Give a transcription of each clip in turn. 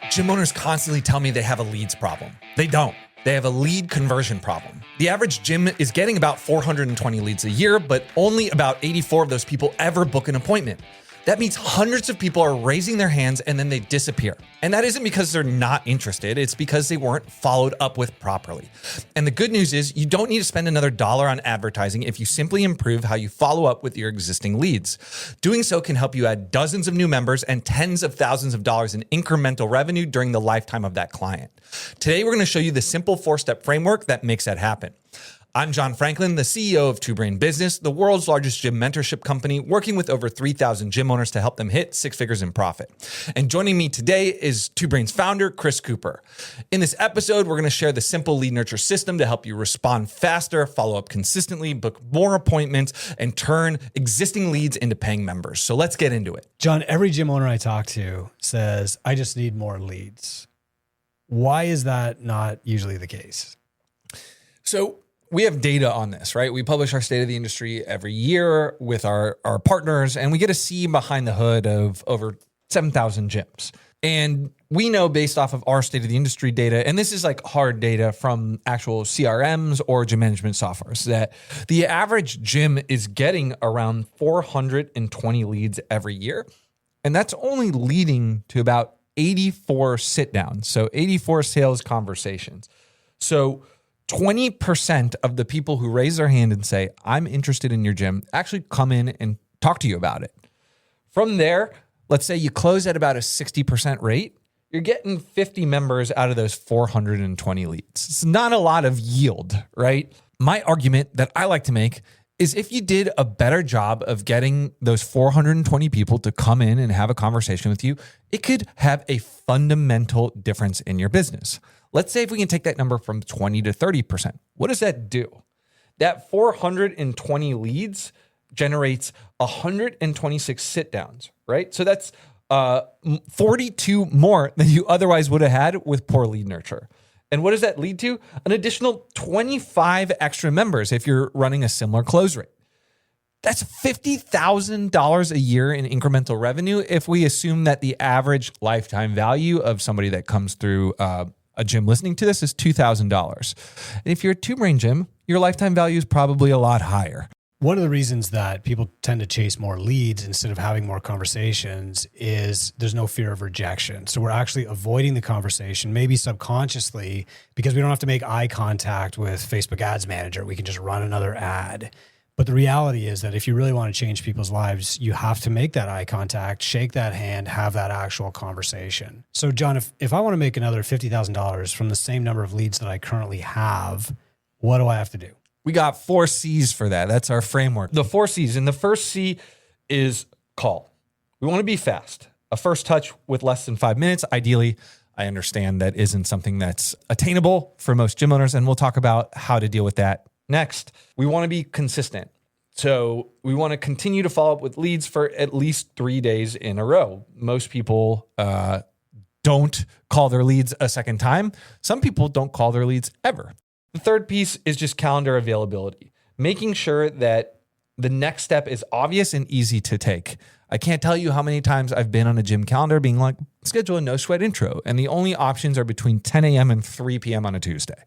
Gym owners constantly tell me they have a leads problem. They don't. They have a lead conversion problem. The average gym is getting about 420 leads a year, but only about 84 of those people ever book an appointment. That means hundreds of people are raising their hands and then they disappear. And that isn't because they're not interested, it's because they weren't followed up with properly. And the good news is you don't need to spend another dollar on advertising if you simply improve how you follow up with your existing leads. Doing so can help you add dozens of new members and tens of thousands of dollars in incremental revenue during the lifetime of that client. Today, we're going to show you the simple 4-step framework that makes that happen. I'm John Franklin, the CEO of Two Brain Business, the world's largest gym mentorship company, working with over 3,000 gym owners to help them hit 6 figures in profit. And joining me today is Two Brain's founder, Chris Cooper. In this episode, we're going to share the simple lead nurture system to help you respond faster, follow up consistently, book more appointments, and turn existing leads into paying members. So let's get into it. John, every gym owner I talk to says, I just need more leads. Why is that not usually the case? So we have data on this, right? We publish our state of the industry every year with our partners, and we get to see behind the hood of over 7,000 gyms. And we know based off of our state of the industry data, and this is like hard data from actual CRMs or gym management softwares, that the average gym is getting around 420 leads every year. And that's only leading to about 84 sit downs. So 84 sales conversations. So 20% of the people who raise their hand and say, I'm interested in your gym, actually come in and talk to you about it. From there, let's say you close at about a 60% rate, you're getting 50 members out of those 420 leads. It's not a lot of yield, right? My argument that I like to make is if you did a better job of getting those 420 people to come in and have a conversation with you, it could have a fundamental difference in your business. Let's say if we can take that number from 20 to 30%. What does that do? That 420 leads generates 126 sit downs, right? So that's 42 more than you otherwise would have had with poor lead nurture. And what does that lead to? An additional 25 extra members if you're running a similar close rate. That's $50,000 a year in incremental revenue if we assume that the average lifetime value of somebody that comes through a gym listening to this is $2,000. And if you're a Two Brain gym, your lifetime value is probably a lot higher. One of the reasons that people tend to chase more leads instead of having more conversations is there's no fear of rejection. So we're actually avoiding the conversation, maybe subconsciously, because we don't have to make eye contact with Facebook Ads Manager. We can just run another ad. But the reality is that if you really want to change people's lives, you have to make that eye contact, shake that hand, have that actual conversation. So John, if I want to make another $50,000 from the same number of leads that I currently have, what do I have to do? We got 4 C's for that. That's our framework. The 4 C's. And the first C is call. We want to be fast. A first touch with less than 5 minutes. Ideally, I understand that isn't something that's attainable for most gym owners, and we'll talk about how to deal with that next. We want to be consistent. So we want to continue to follow up with leads for at least 3 days in a row. Most people don't call their leads a second time. Some people don't call their leads ever. The third piece is just calendar availability, making sure that the next step is obvious and easy to take. I can't tell you how many times I've been on a gym calendar being like, schedule a no sweat intro. And the only options are between 10 a.m. and 3 p.m. on a Tuesday.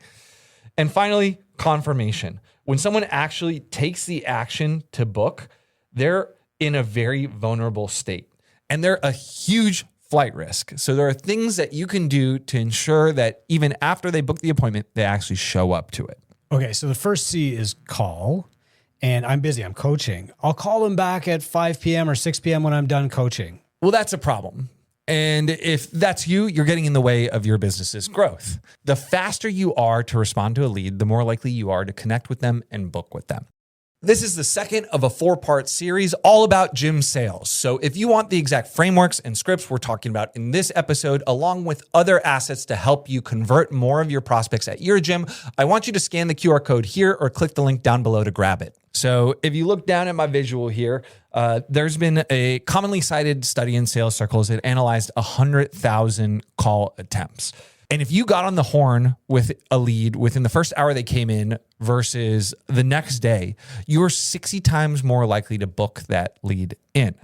And finally, confirmation. When someone actually takes the action to book, they're in a very vulnerable state and they're a huge flight risk. So there are things that you can do to ensure that even after they book the appointment, they actually show up to it. Okay, so the first C is call, and I'm busy, I'm coaching. I'll call them back at 5 p.m. or 6 p.m. when I'm done coaching. Well, that's a problem. And if that's you, you're getting in the way of your business's growth. The faster you are to respond to a lead, the more likely you are to connect with them and book with them. This is the second of a 4-part series all about gym sales. So if you want the exact frameworks and scripts we're talking about in this episode, along with other assets to help you convert more of your prospects at your gym, I want you to scan the QR code here or click the link down below to grab it. So if you look down at my visual here, there's been a commonly cited study in sales circles that analyzed 100,000 call attempts. And if you got on the horn with a lead within the first hour they came in versus the next day, you're 60 times more likely to book that lead in,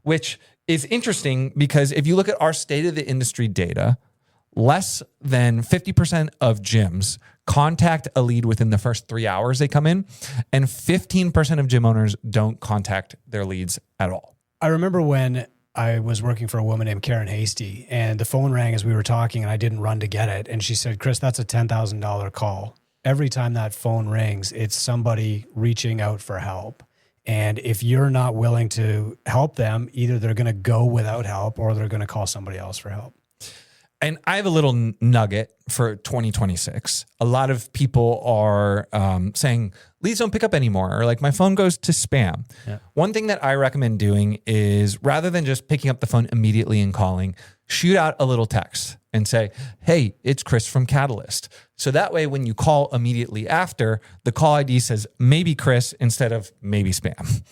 which is interesting because if you look at our state of the industry data, less than 50% of gyms contact a lead within the first 3 hours they come in, and 15% of gym owners don't contact their leads at all. I remember when I was working for a woman named Karen Hasty, and the phone rang as we were talking, and I didn't run to get it. And she said, Chris, that's a $10,000 call. Every time that phone rings, it's somebody reaching out for help. And if you're not willing to help them, either they're going to go without help or they're going to call somebody else for help. And I have a little nugget for 2026. A lot of people are saying, leads don't pick up anymore, or like my phone goes to spam. Yeah. One thing that I recommend doing is rather than just picking up the phone immediately and calling, shoot out a little text and say, hey, it's Chris from Catalyst. So that way, when you call immediately after, the call ID says maybe Chris instead of maybe spam.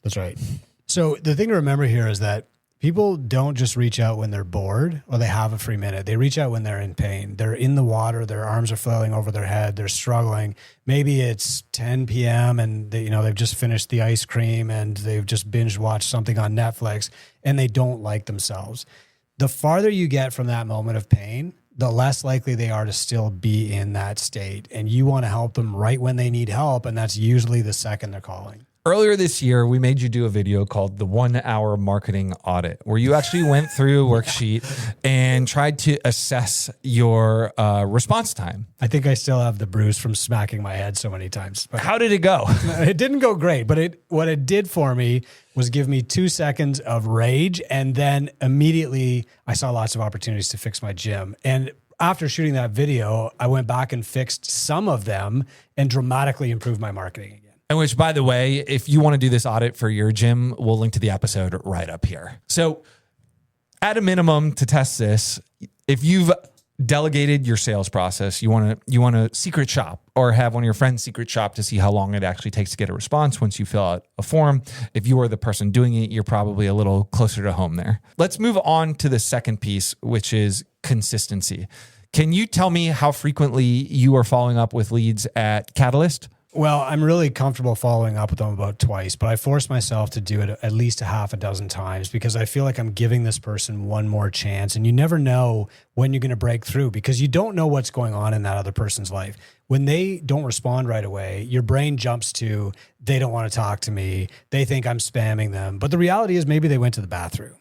That's right. So the thing to remember here is that people don't just reach out when they're bored or they have a free minute. They reach out when they're in pain. They're in the water. Their arms are flailing over their head. They're struggling. Maybe it's 10 p.m. and they've just finished the ice cream and they've just binge watched something on Netflix and they don't like themselves. The farther you get from that moment of pain, the less likely they are to still be in that state. And you want to help them right when they need help. And that's usually the second they're calling. Earlier this year, we made you do a video called the 1 Hour Marketing Audit, where you actually went through a worksheet and tried to assess your response time. I think I still have the bruise from smacking my head so many times. But how did it go? It didn't go great, but what it did for me was give me 2 seconds of rage, and then immediately I saw lots of opportunities to fix my gym. And after shooting that video, I went back and fixed some of them and dramatically improved my marketing again. And which, by the way, if you want to do this audit for your gym, we'll link to the episode right up here. So at a minimum, to test this, if you've delegated your sales process, you want to secret shop or have one of your friends secret shop to see how long it actually takes to get a response once you fill out a form. If you are the person doing it, you're probably a little closer to home there. Let's move on to the second piece, which is consistency. Can you tell me how frequently you are following up with leads at Catalyst? Well, I'm really comfortable following up with them about twice, but I force myself to do it at least a half a dozen times because I feel like I'm giving this person one more chance. And you never know when you're going to break through because you don't know what's going on in that other person's life. When they don't respond right away, your brain jumps to, they don't want to talk to me. They think I'm spamming them. But the reality is maybe they went to the bathroom.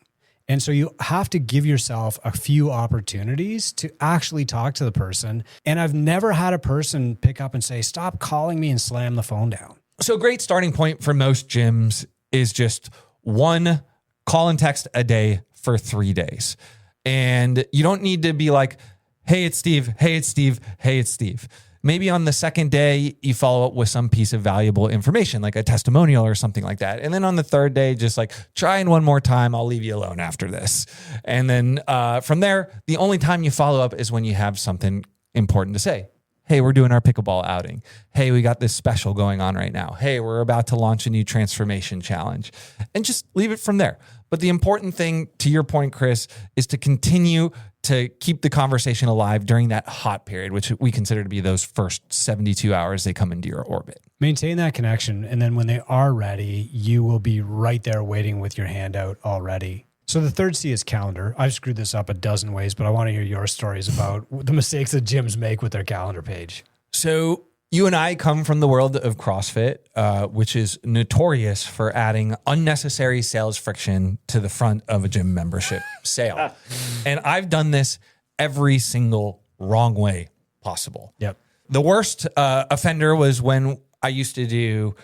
And so you have to give yourself a few opportunities to actually talk to the person. And I've never had a person pick up and say, stop calling me and slam the phone down. So a great starting point for most gyms is just one call and text a day for 3 days. And you don't need to be like, hey, it's Steve. Hey, it's Steve. Hey, it's Steve. Maybe on the second day, you follow up with some piece of valuable information, like a testimonial or something like that. And then on the third day, just like, try one more time. I'll leave you alone after this. And then from there, the only time you follow up is when you have something important to say. Hey, we're doing our pickleball outing. Hey, we got this special going on right now. Hey, we're about to launch a new transformation challenge. And just leave it from there. But the important thing, to your point, Chris, is to continue to keep the conversation alive during that hot period, which we consider to be those first 72 hours they come into your orbit. Maintain that connection. And then when they are ready, you will be right there waiting with your hand out already. So the third C is calendar. I've screwed this up a dozen ways, but I want to hear your stories about the mistakes that gyms make with their calendar page. So you and I come from the world of CrossFit, which is notorious for adding unnecessary sales friction to the front of a gym membership sale. And I've done this every single wrong way possible. Yep. The worst offender was when I used to do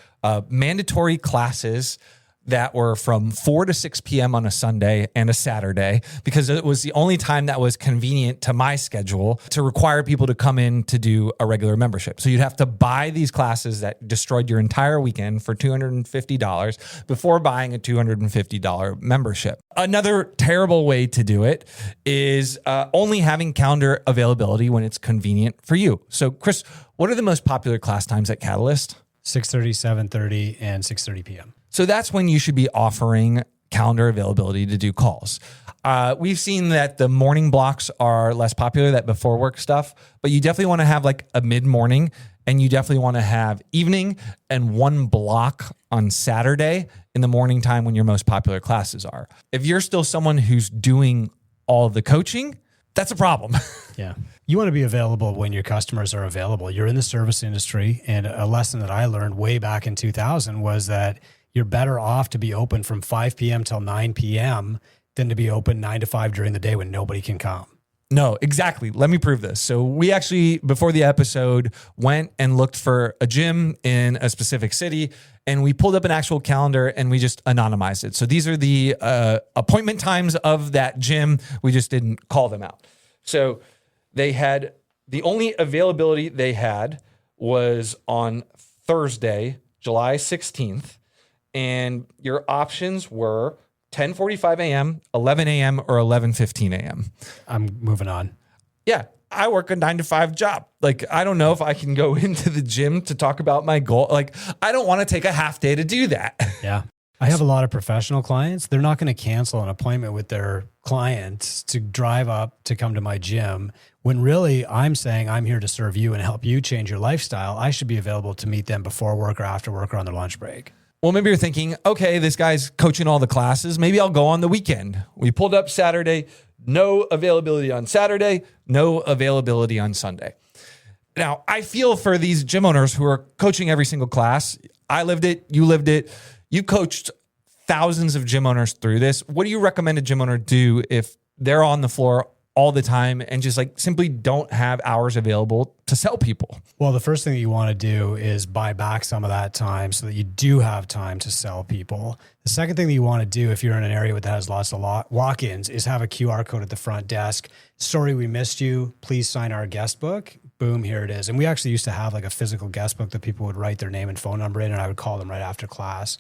mandatory classes that were from 4 to 6 p.m. on a Sunday and a Saturday, because it was the only time that was convenient to my schedule to require people to come in to do a regular membership. So you'd have to buy these classes that destroyed your entire weekend for $250 before buying a $250 membership. Another terrible way to do it is only having calendar availability when it's convenient for you. So Chris, what are the most popular class times at Catalyst? 6:30, 7:30, and 6:30 p.m. So that's when you should be offering calendar availability to do calls. We've seen that the morning blocks are less popular, that before work stuff, but you definitely want to have like a mid-morning And you definitely want to have evening and one block on Saturday in the morning time when your most popular classes are. If you're still someone who's doing all the coaching, that's a problem. Yeah. You want to be available when your customers are available. You're in the service industry, and a lesson that I learned way back in 2000 was that you're better off to be open from 5 p.m. till 9 p.m. than to be open 9 to 5 during the day when nobody can come. No, exactly. Let me prove this. So we actually, before the episode, went and looked for a gym in a specific city, and we pulled up an actual calendar and we just anonymized it. So these are the appointment times of that gym. We just didn't call them out. So they had, the only availability they had was on Thursday, July 16th. And your options were 10:45 a.m., 11 a.m., or 11:15 a.m. I'm moving on. Yeah, I work a 9 to 5 job. Like, I don't know if I can go into the gym to talk about my goal. Like, I don't want to take a half day to do that. Yeah. I have a lot of professional clients. They're not going to cancel an appointment with their clients to drive up to come to my gym when really I'm saying I'm here to serve you and help you change your lifestyle. I should be available to meet them before work or after work or on their lunch break. Well, maybe you're thinking, okay, this guy's coaching all the classes. Maybe I'll go on the weekend. We pulled up Saturday, no availability on Saturday, no availability on Sunday. Now, I feel for these gym owners who are coaching every single class. I lived it. You lived it. You coached thousands of gym owners through this. What do you recommend a gym owner do if they're on the floor all the time and just like simply don't have hours available to sell people? Well, the first thing that you want to do is buy back some of that time so that you do have time to sell people. The second thing that you want to do if you're in an area that has lots of walk-ins is have a QR code at the front desk. Sorry, we missed you. Please sign our guest book. Boom, here it is. And we actually used to have like a physical guest book that people would write their name and phone number in, and I would call them right after class.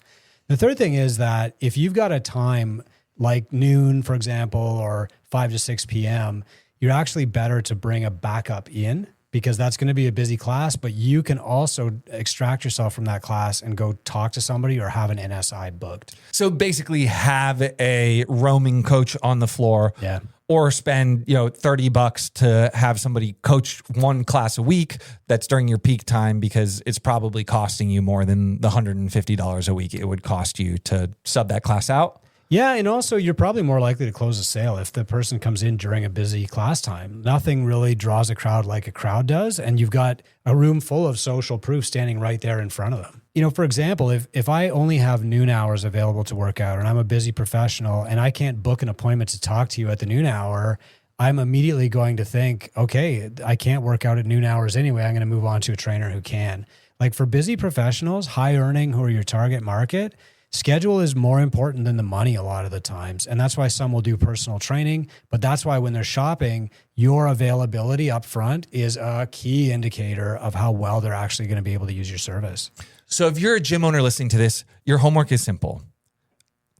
The third thing is that if you've got a time like noon, for example, or 5 to 6 p.m., you're actually better to bring a backup in because that's going to be a busy class, but you can also extract yourself from that class and go talk to somebody or have an NSI booked. So basically have a roaming coach on the floor. Yeah. Or spend, $30 to have somebody coach one class a week that's during your peak time because it's probably costing you more than the $150 a week it would cost you to sub that class out. Yeah, and also you're probably more likely to close a sale if the person comes in during a busy class time. Nothing really draws a crowd like a crowd does, and you've got a room full of social proof standing right there in front of them. For example, if I only have noon hours available to work out and I'm a busy professional and I can't book an appointment to talk to you at the noon hour, I'm immediately going to think, okay, I can't work out at noon hours anyway. I'm going to move on to a trainer who can. Like for busy professionals, high earning, who are your target market, schedule is more important than the money a lot of the times. And that's why some will do personal training. But that's why when they're shopping, your availability up front is a key indicator of how well they're actually going to be able to use your service. So if you're a gym owner listening to this, your homework is simple.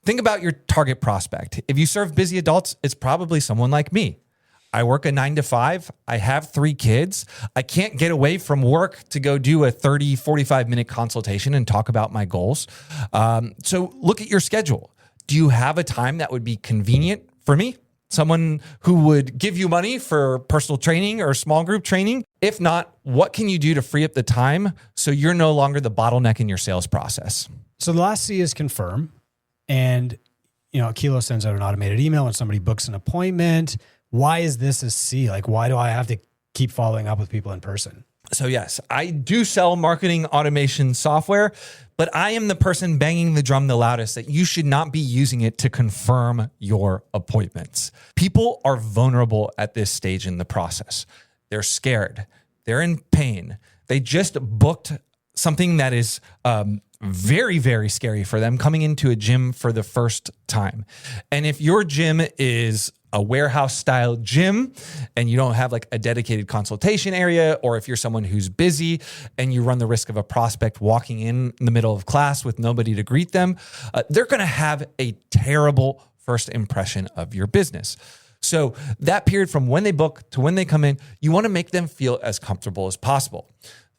Think about your target prospect. If you serve busy adults, it's probably someone like me. I work a 9 to 5. I have 3 kids. I can't get away from work to go do a 30, 45-minute consultation and talk about my goals. So look at your schedule. Do you have a time that would be convenient for me? Someone who would give you money for personal training or small group training? If not, what can you do to free up the time so you're no longer the bottleneck in your sales process? So the last C is confirm. And, Kilo sends out an automated email when somebody books an appointment. Why is this a C? Like, why do I have to keep following up with people in person? So yes, I do sell marketing automation software, but I am the person banging the drum the loudest that you should not be using it to confirm your appointments. People are vulnerable at this stage in the process. They're scared. They're in pain. They just booked something that is very, very scary for them coming into a gym for the first time. And if your gym is a warehouse style gym and you don't have like a dedicated consultation area, or if you're someone who's busy and you run the risk of a prospect walking in the middle of class with nobody to greet them, they're going to have a terrible first impression of your business. So that period from when they book to when they come in, you want to make them feel as comfortable as possible.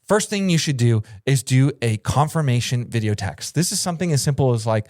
First thing you should do is do a confirmation video text. This is something as simple as like,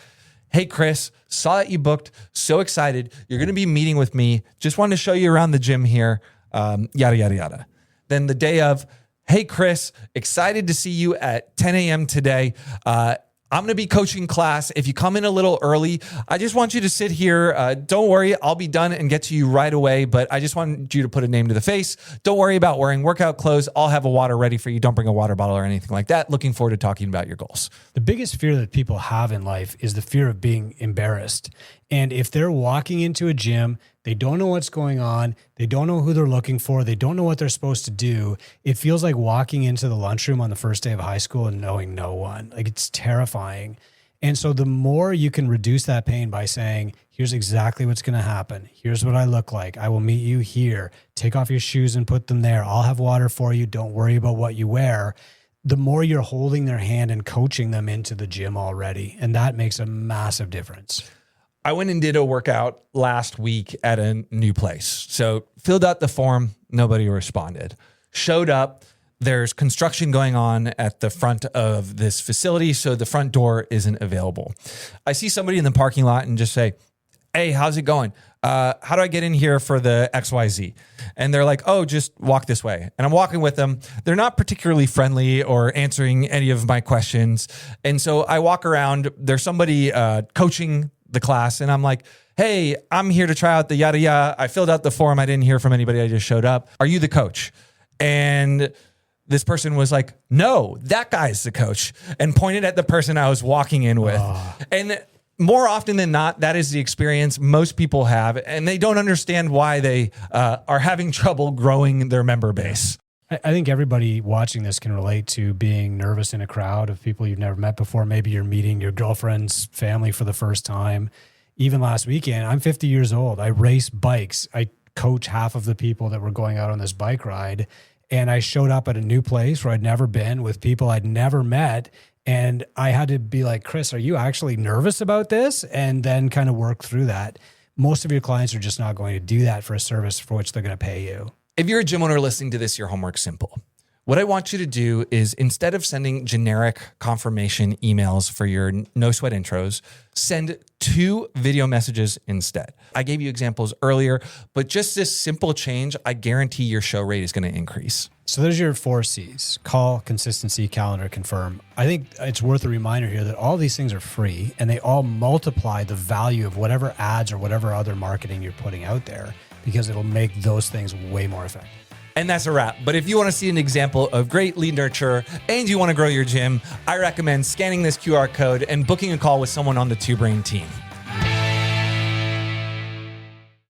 hey, Chris, saw that you booked. So excited. You're going to be meeting with me. Just wanted to show you around the gym here. Yada, yada, yada. Then the day of, Hey, Chris, excited to see you at 10 a.m. today. I'm going to be coaching class. If you come in a little early, I just want you to sit here. Don't worry, I'll be done and get to you right away. But I just want you to put a name to the face. Don't worry about wearing workout clothes. I'll have a water ready for you. Don't bring a water bottle or anything like that. Looking forward to talking about your goals. The biggest fear that people have in life is the fear of being embarrassed. And if they're walking into a gym, they don't know what's going on, they don't know who they're looking for, they don't know what they're supposed to do, it feels like walking into the lunchroom on the first day of high school and knowing no one. Like, it's terrifying. And so the more you can reduce that pain by saying, here's exactly what's going to happen. Here's what I look like. I will meet you here. Take off your shoes and put them there. I'll have water for you. Don't worry about what you wear. The more you're holding their hand and coaching them into the gym already. And that makes a massive difference. I went and did a workout last week at a new place. So filled out the form, nobody responded. Showed up, there's construction going on at the front of this facility, so the front door isn't available. I see somebody in the parking lot and just say, hey, how's it going? How do I get in here for the XYZ? And they're like, oh, just walk this way. And I'm walking with them. They're not particularly friendly or answering any of my questions. And so I walk around. There's somebody coaching the class, and I'm like, hey, I'm here to try out the yada yada. I filled out the form. I didn't hear from anybody. I just showed up. Are you the coach? And this person was like, no, that guy's the coach, and pointed at the person I was walking in with. And more often than not, that is the experience most people have, and they don't understand why they are having trouble growing their member base. I think everybody watching this can relate to being nervous in a crowd of people you've never met before. Maybe you're meeting your girlfriend's family for the first time. Even last weekend, I'm 50 years old. I race bikes. I coach half of the people that were going out on this bike ride. And I showed up at a new place where I'd never been with people I'd never met. And I had to be like, Chris, are you actually nervous about this? And then kind of work through that. Most of your clients are just not going to do that for a service for which they're going to pay you. If you're a gym owner listening to this, your homework's simple. What I want you to do is, instead of sending generic confirmation emails for your no sweat intros, send 2 video messages instead. I gave you examples earlier, but just this simple change, I guarantee your show rate is going to increase. So there's your 4 C's: call, consistency, calendar, confirm. I think it's worth a reminder here that all these things are free, and they all multiply the value of whatever ads or whatever other marketing you're putting out there, because it'll make those things way more effective. And that's a wrap. But if you want to see an example of great lead nurture and you want to grow your gym, I recommend scanning this QR code and booking a call with someone on the 2Brain team.